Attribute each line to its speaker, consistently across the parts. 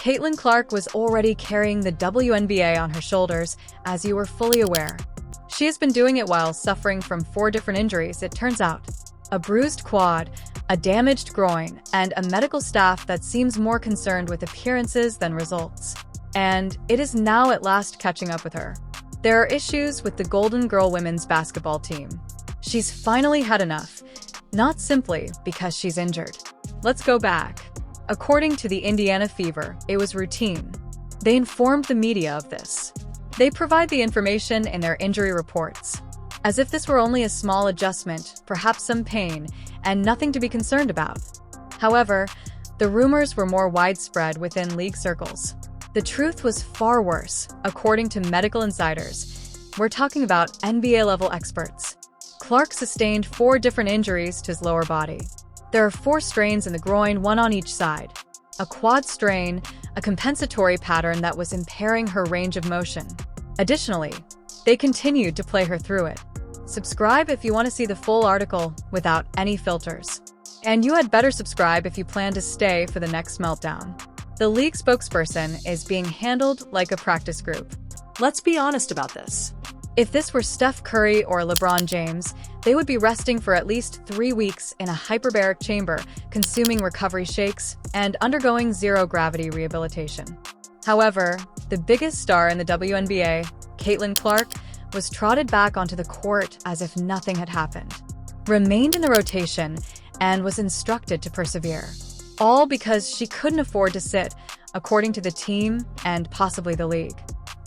Speaker 1: Caitlin Clark was already carrying the WNBA on her shoulders, as you were fully aware. She has been doing it while suffering from 4 different injuries, it turns out. A bruised quad, a damaged groin, and a medical staff that seems more concerned with appearances than results. And it is now at last catching up with her. There are issues with the Golden Girl women's basketball team. She's finally had enough, not simply because she's injured. Let's go back. According to the Indiana Fever, it was routine. They informed the media of this. They provide the information in their injury reports, as if this were only a small adjustment, perhaps some pain, and nothing to be concerned about. However, the rumors were more widespread within league circles. The truth was far worse, according to medical insiders. We're talking about NBA-level experts. Clark sustained 4 different injuries to his lower body. There are 4 strains in the groin, 1 on each side. A quad strain, a compensatory pattern that was impairing her range of motion. Additionally, they continued to play her through it. Subscribe if you want to see the full article without any filters. And you had better subscribe if you plan to stay for the next meltdown. The league spokesperson is being handled like a practice group. Let's be honest about this. If this were Steph Curry or LeBron James, they would be resting for at least 3 weeks in a hyperbaric chamber, consuming recovery shakes, and undergoing zero-gravity rehabilitation. However, the biggest star in the WNBA, Caitlin Clark, was trotted back onto the court as if nothing had happened, remained in the rotation, and was instructed to persevere. All because she couldn't afford to sit, according to the team and possibly the league.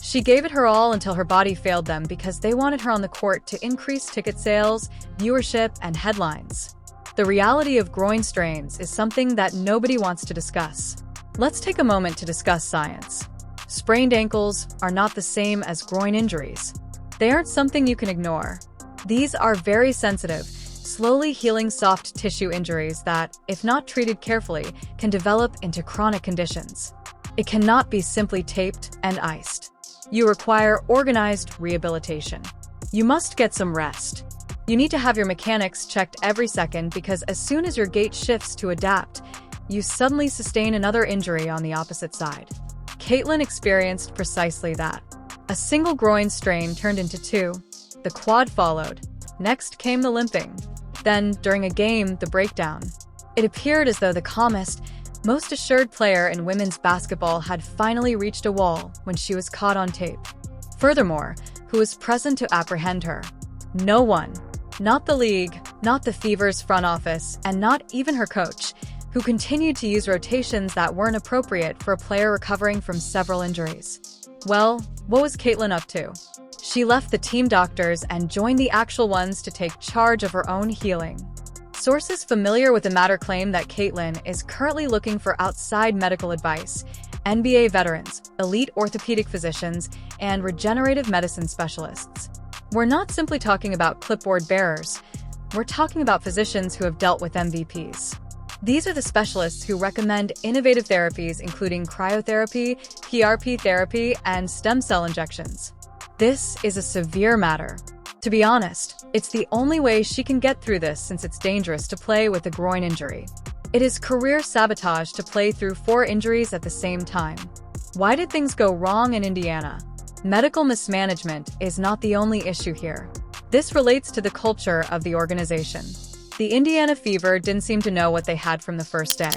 Speaker 1: She gave it her all until her body failed them because they wanted her on the court to increase ticket sales, viewership, and headlines. The reality of groin strains is something that nobody wants to discuss. Let's take a moment to discuss science. Sprained ankles are not the same as groin injuries. They aren't something you can ignore. These are very sensitive, slowly healing soft tissue injuries that, if not treated carefully, can develop into chronic conditions. It cannot be simply taped and iced. You require organized rehabilitation. You must get some rest. You need to have your mechanics checked every second because as soon as your gait shifts to adapt, you suddenly sustain another injury on the opposite side. Caitlin experienced precisely that. A single groin strain turned into 2. The quad followed. Next came the limping. Then, during a game, the breakdown. It appeared as though the calmest, most assured player in women's basketball had finally reached a wall when she was caught on tape. Furthermore, who was present to apprehend her? No one. Not the league, not the Fever's front office, and not even her coach, who continued to use rotations that weren't appropriate for a player recovering from several injuries. Well, what was Caitlin up to? She left the team doctors and joined the actual ones to take charge of her own healing. Sources familiar with the matter claim that Caitlin is currently looking for outside medical advice, NBA veterans, elite orthopedic physicians, and regenerative medicine specialists. We're not simply talking about clipboard bearers. We're talking about physicians who have dealt with MVPs. These are the specialists who recommend innovative therapies including cryotherapy, PRP therapy, and stem cell injections. This is a severe matter. To be honest, it's the only way she can get through this since it's dangerous to play with a groin injury. It is career sabotage to play through 4 injuries at the same time. Why did things go wrong in Indiana? Medical mismanagement is not the only issue here. This relates to the culture of the organization. The Indiana Fever didn't seem to know what they had from the first day.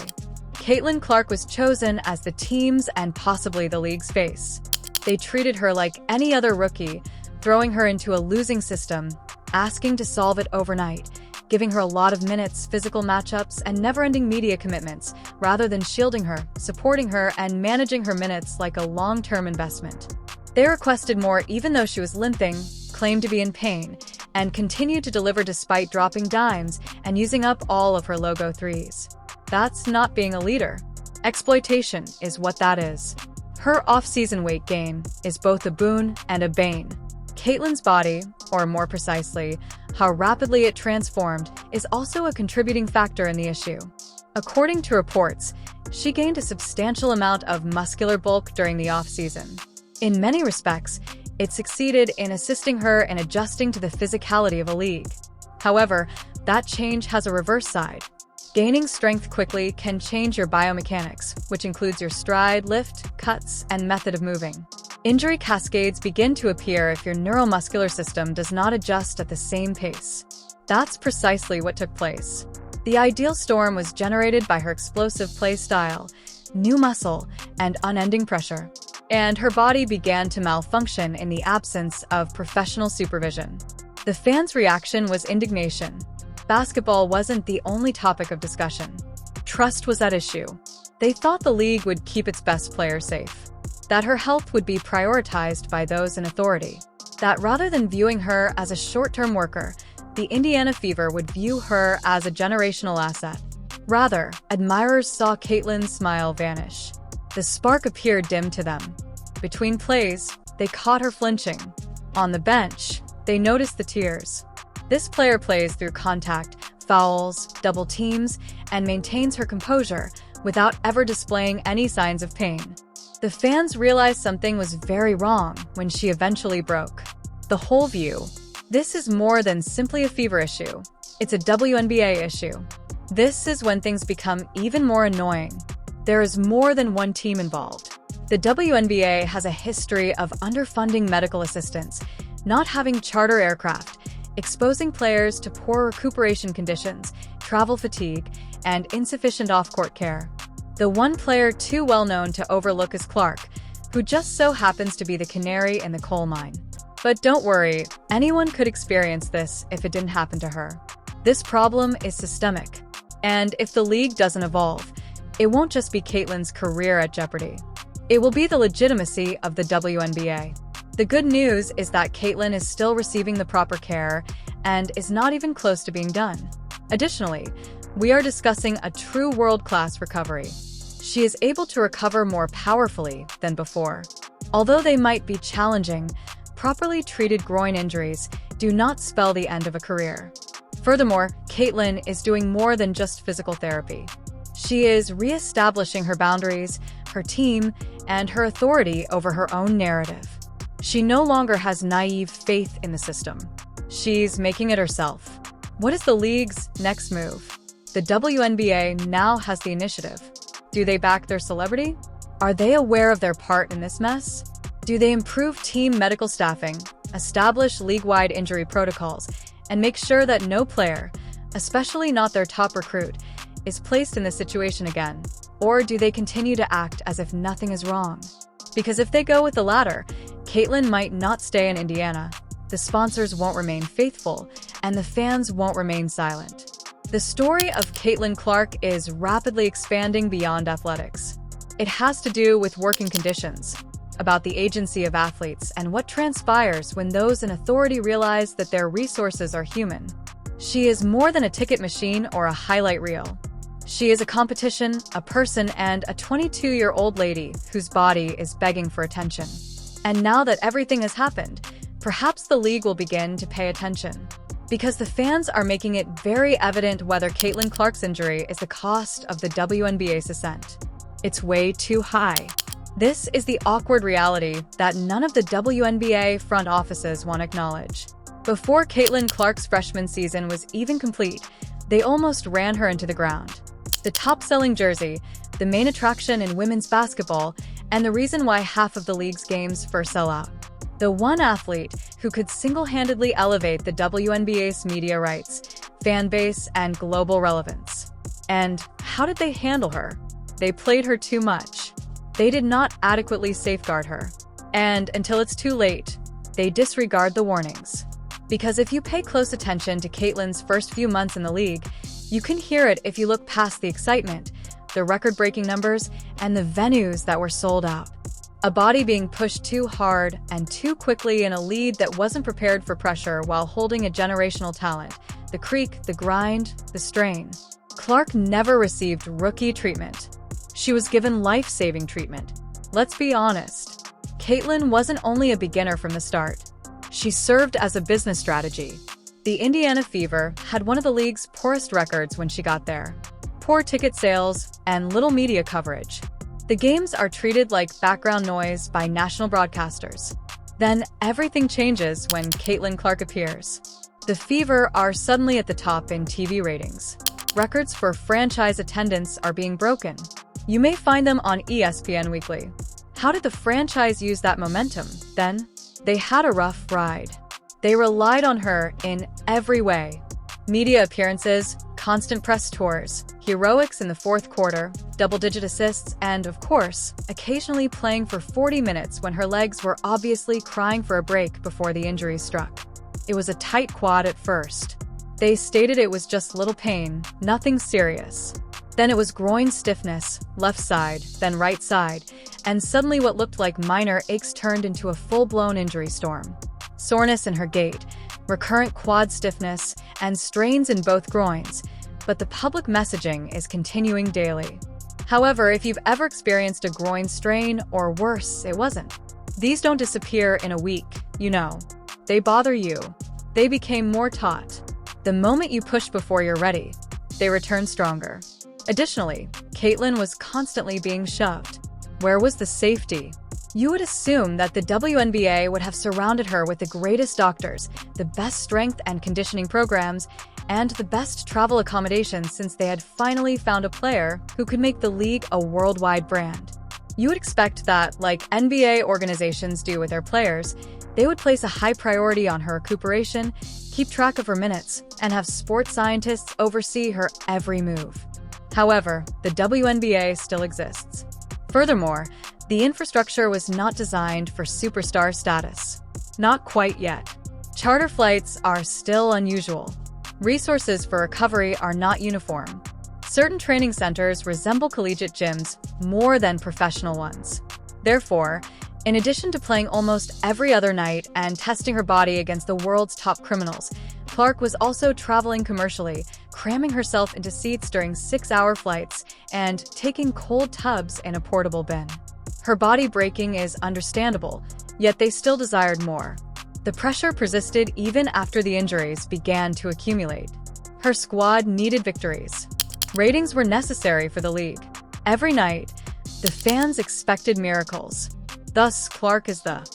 Speaker 1: Caitlin Clark was chosen as the team's and possibly the league's face. They treated her like any other rookie, throwing her into a losing system, asking to solve it overnight, giving her a lot of minutes, physical matchups, and never-ending media commitments, rather than shielding her, supporting her, and managing her minutes like a long-term investment. They requested more even though she was limping, claimed to be in pain, and continued to deliver despite dropping dimes and using up all of her logo threes. That's not being a leader. Exploitation is what that is. Her off-season weight gain is both a boon and a bane. Caitlin's body, or more precisely, how rapidly it transformed, is also a contributing factor in the issue. According to reports, she gained a substantial amount of muscular bulk during the off-season. In many respects, it succeeded in assisting her in adjusting to the physicality of a league. However, that change has a reverse side. Gaining strength quickly can change your biomechanics, which includes your stride, lift, cuts, and method of moving. Injury cascades begin to appear if your neuromuscular system does not adjust at the same pace. That's precisely what took place. The ideal storm was generated by her explosive play style, new muscle, and unending pressure. And her body began to malfunction in the absence of professional supervision. The fans' reaction was indignation. Basketball wasn't the only topic of discussion. Trust was at issue. They thought the league would keep its best player safe, that her health would be prioritized by those in authority, that rather than viewing her as a short-term worker, the Indiana Fever would view her as a generational asset. Rather, admirers saw Caitlyn's smile vanish. The spark appeared dim to them. Between plays, they caught her flinching. On the bench, they noticed the tears. This player plays through contact, fouls, double teams, and maintains her composure without ever displaying any signs of pain. The fans realized something was very wrong when she eventually broke. The whole view. This is more than simply a Fever issue. It's a WNBA issue. This is when things become even more annoying. There is more than one team involved. The WNBA has a history of underfunding medical assistance, not having charter aircraft, exposing players to poor recuperation conditions, travel fatigue, and insufficient off-court care. The one player too well known to overlook is Clark, who just so happens to be the canary in the coal mine. But don't worry, anyone could experience this if it didn't happen to her. This problem is systemic, and if the league doesn't evolve, it won't just be Caitlyn's career at jeopardy. It will be the legitimacy of the WNBA. The good news is that Caitlyn is still receiving the proper care and is not even close to being done. Additionally, we are discussing a true world-class recovery. She is able to recover more powerfully than before. Although they might be challenging, properly treated groin injuries do not spell the end of a career. Furthermore, Caitlyn is doing more than just physical therapy. She is re-establishing her boundaries, her team, and her authority over her own narrative. She no longer has naive faith in the system. She's making it herself. What is the league's next move? The WNBA now has the initiative. Do they back their celebrity? Are they aware of their part in this mess? Do they improve team medical staffing, establish league-wide injury protocols, and make sure that no player, especially not their top recruit, is placed in this situation again? Or do they continue to act as if nothing is wrong? Because if they go with the latter, Caitlyn might not stay in Indiana, the sponsors won't remain faithful, and the fans won't remain silent. The story of Caitlyn Clark is rapidly expanding beyond athletics. It has to do with working conditions, about the agency of athletes, and what transpires when those in authority realize that their resources are human. She is more than a ticket machine or a highlight reel. She is a competition, a person, and a 22-year-old lady whose body is begging for attention. And now that everything has happened, perhaps the league will begin to pay attention. Because the fans are making it very evident whether Caitlyn Clark's injury is the cost of the WNBA's ascent. It's way too high. This is the awkward reality that none of the WNBA front offices want to acknowledge. Before Caitlyn Clark's freshman season was even complete, they almost ran her into the ground. The top-selling jersey, the main attraction in women's basketball, and the reason why half of the league's games first sell out. The one athlete who could single-handedly elevate the WNBA's media rights, fan base, and global relevance. And how did they handle her? They played her too much. They did not adequately safeguard her. And until it's too late, they disregard the warnings. Because if you pay close attention to Caitlyn's first few months in the league, you can hear it if you look past the excitement, the record-breaking numbers, and the venues that were sold out. A body being pushed too hard and too quickly in a lead that wasn't prepared for pressure while holding a generational talent. The creak, the grind, the strain. Clark never received rookie treatment. She was given life-saving treatment. Let's be honest. Caitlyn wasn't only a beginner from the start. She served as a business strategy. The Indiana Fever had one of the league's poorest records when she got there. Poor ticket sales and little media coverage. The games are treated like background noise by national broadcasters. Then everything changes when Caitlyn Clark appears. The Fever are suddenly at the top in TV ratings. records for franchise attendance are being broken. You may find them on ESPN Weekly. How did the franchise use that momentum, then? They had a rough ride. They relied on her in every way. Media appearances, constant press tours, heroics in the fourth quarter, double-digit assists, and, of course, occasionally playing for 40 minutes when her legs were obviously crying for a break before the injury struck. It was a tight quad at first. They stated it was just little pain, nothing serious. Then it was groin stiffness, left side, then right side, and suddenly what looked like minor aches turned into a full-blown injury storm. Soreness in her gait, recurrent quad stiffness, and strains in both groins, but the public messaging is continuing daily. However, if you've ever experienced a groin strain, or worse, it wasn't. These don't disappear in a week, you know. They bother you. They became more taut. The moment you push before you're ready, they return stronger. Additionally, Caitlyn was constantly being shoved. Where was the safety? You would assume that the WNBA would have surrounded her with the greatest doctors, the best strength and conditioning programs, and the best travel accommodations since they had finally found a player who could make the league a worldwide brand. You would expect that, like NBA organizations do with their players, they would place a high priority on her recuperation, keep track of her minutes, and have sports scientists oversee her every move. However, the WNBA still exists. Furthermore, the infrastructure was not designed for superstar status. Not quite yet. Charter flights are still unusual. Resources for recovery are not uniform. Certain training centers resemble collegiate gyms more than professional ones. Therefore, in addition to playing almost every other night and testing her body against the world's top criminals, Clark was also traveling commercially, cramming herself into seats during 6-hour flights and taking cold tubs in a portable bin. Her body breaking is understandable, yet they still desired more. The pressure persisted even after the injuries began to accumulate. Her squad needed victories. Ratings were necessary for the league. Every night, the fans expected miracles. Thus, Clark is the